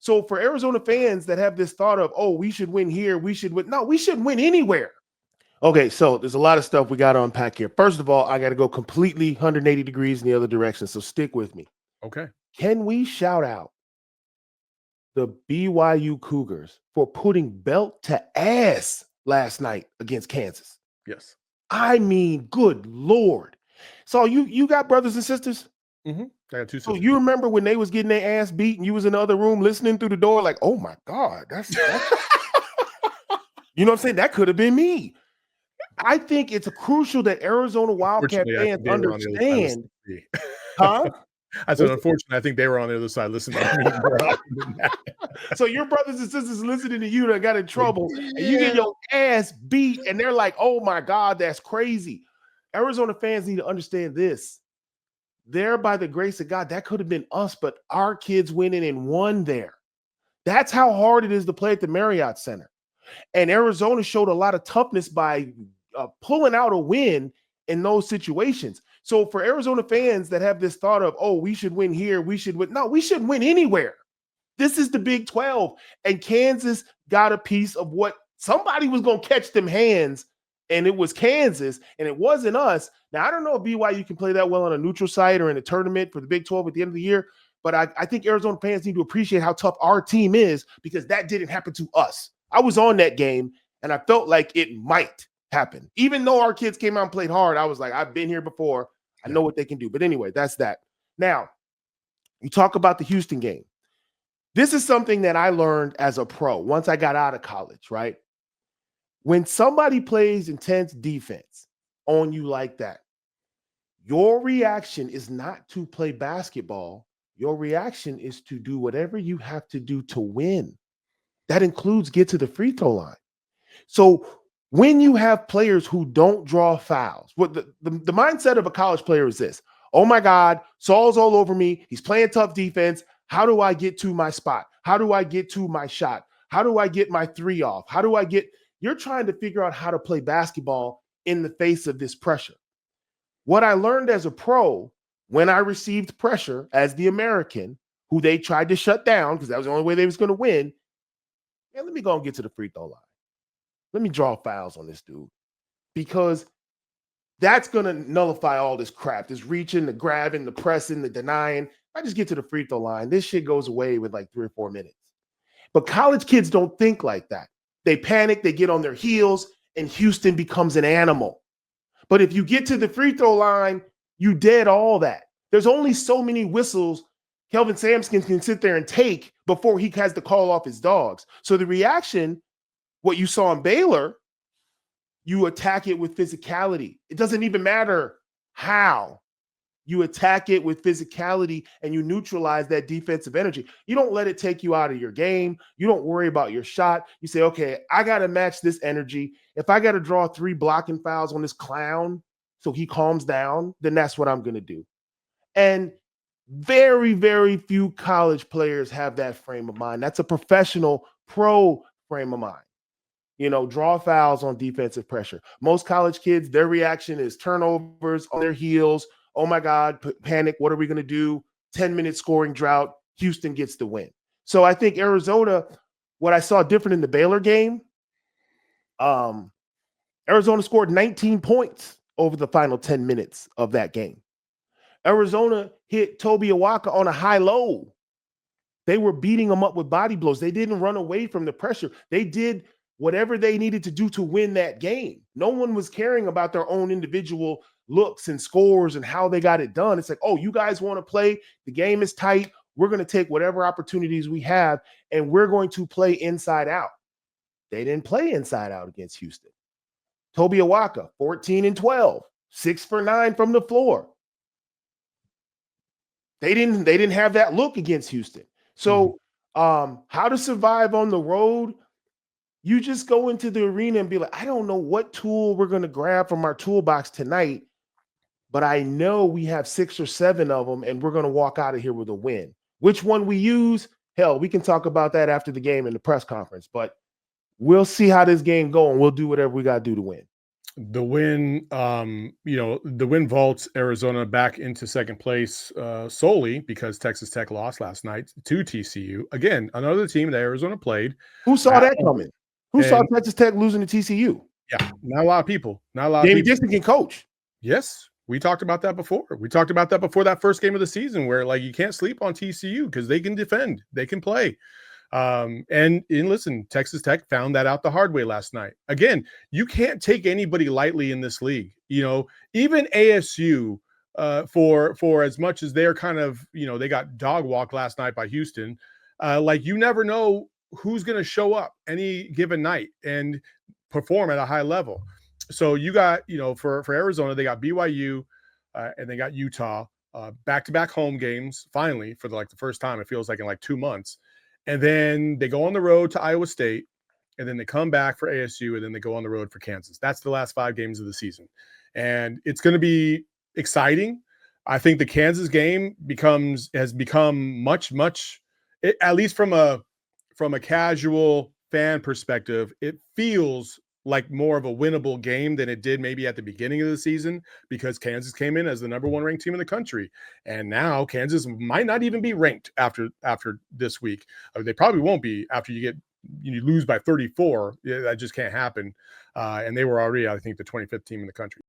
So for Arizona fans that have this thought of, oh, we should win here, we should win. No, we shouldn't win anywhere. Okay, so there's a lot of stuff we got to unpack here. First of all, I got to go completely 180 degrees in the other direction, so stick with me. Okay. Can we shout out the BYU Cougars for putting belt to ass last night against Kansas? Yes. I mean, good Lord. So you got brothers and sisters? Mm-hmm. I got two So sisters. you remember when they was getting their ass beat and you was in the other room listening through the door like, oh my God, that's you know what I'm saying? That could have been me. I think it's crucial that Arizona Wildcat fans understand. Huh? I said, unfortunately, I think they were on the other side listening to me. So your brothers and sisters listening to you that got in trouble and you get your ass beat and they're like, oh my God, that's crazy. Arizona fans need to understand this. There, by the grace of God, that could have been us, but our kids went in and won there. That's how hard it is to play at the Marriott Center. And Arizona showed a lot of toughness by pulling out a win in those situations. So for Arizona fans that have this thought of, oh, we should win here, we should win. No, we shouldn't win anywhere. This is the Big 12. And Kansas got a piece of what somebody was going to catch them hands, and it was Kansas, and it wasn't us. Now, I don't know if BYU can play that well on a neutral site or in a tournament for the Big 12 at the end of the year, but I think Arizona fans need to appreciate how tough our team is because that didn't happen to us. I was on that game, and I felt like it might happen. Even though our kids came out and played hard, I was like, I've been here before. I know what they can do. But anyway, that's that. Now, you talk about the Houston game. This is something that I learned as a pro once I got out of college, right? When somebody plays intense defense on you like that, your reaction is not to play basketball. Your reaction is to do whatever you have to do to win. That includes get to the free throw line. So when you have players who don't draw fouls, what the mindset of a college player is this: oh my God, Saul's all over me. He's playing tough defense. How do I get to my spot? How do I get to my shot? How do I get my three off? How do I get? You're trying to figure out how to play basketball in the face of this pressure. What I learned as a pro when I received pressure as the American, who they tried to shut down because that was the only way they was going to win, man, let me go and get to the free throw line. Let me draw fouls on this dude because that's going to nullify all this crap, this reaching, the grabbing, the pressing, the denying. I just get to the free throw line. This shit goes away with like 3 or 4 minutes. But college kids don't think like that. They panic, they get on their heels, and Houston becomes an animal. But if you get to the free throw line, you dead all that. There's only so many whistles Kelvin Sampson can sit there and take before he has to call off his dogs. So the reaction, what you saw in Baylor, you attack it with physicality. It doesn't even matter how. You attack it with physicality and you neutralize that defensive energy. You don't let it take you out of your game. You don't worry about your shot. You say, okay, I got to match this energy. If I got to draw 3 blocking fouls on this clown so he calms down, then that's what I'm going to do. And very, very few college players have that frame of mind. That's a professional pro frame of mind. You know, draw fouls on defensive pressure. Most college kids, their reaction is turnovers on their heels. Oh my God, panic. What are we going to do? 10-minute scoring drought. Houston gets the win. So I think Arizona, what I saw different in the Baylor game, Arizona scored 19 points over the final 10 minutes of that game. Arizona hit Toby Awaka on a high-low. They were beating him up with body blows. They didn't run away from the pressure. They did whatever they needed to do to win that game. No one was caring about their own individual looks and scores and how they got it done. It's like, oh, you guys want to play? The game is tight. We're going to take whatever opportunities we have, and we're going to play inside out. They didn't play inside out against Houston. Toby Awaka, 14 and 12, 6 for 9 from the floor. They didn't have that look against Houston. So how to survive on the road, you just go into the arena and be like, I don't know what tool we're going to grab from our toolbox tonight, but I know we have 6 or 7 of them, and we're going to walk out of here with a win. Which one we use, hell, we can talk about that after the game in the press conference, but we'll see how this game goes, and we'll do whatever we got to do to win. The win, the win vaults Arizona back into second place solely because Texas Tech lost last night to TCU. Again, another team that Arizona played. Who saw that coming? Who saw And Texas Tech losing to TCU? yeah, not a lot of people. Not a lot of Jamie people. Dixon can coach. Yes, we talked about that before. We talked about that before that first game of the season, where like you can't sleep on TCU because they can defend, they can play. And listen, Texas Tech found that out the hard way last night. Again, you can't take anybody lightly in this league. Even ASU, for as much as they're kind of, they got dog walked last night by Houston. Like you never know who's going to show up any given night and perform at a high level. So you got, for Arizona, they got BYU and they got Utah, back-to-back home games, finally, for the first time, it feels like in 2 months. And then they go on the road to Iowa State, and then they come back for ASU, and then they go on the road for Kansas. That's the last 5 games of the season. And it's going to be exciting. I think the Kansas game has become much, at least from a casual fan perspective, it feels like more of a winnable game than it did maybe at the beginning of the season, because Kansas came in as the number 1 ranked team in the country. And now Kansas might not even be ranked after this week. They probably won't be after you lose by 34. That just can't happen. And they were already, I think, the 25th team in the country.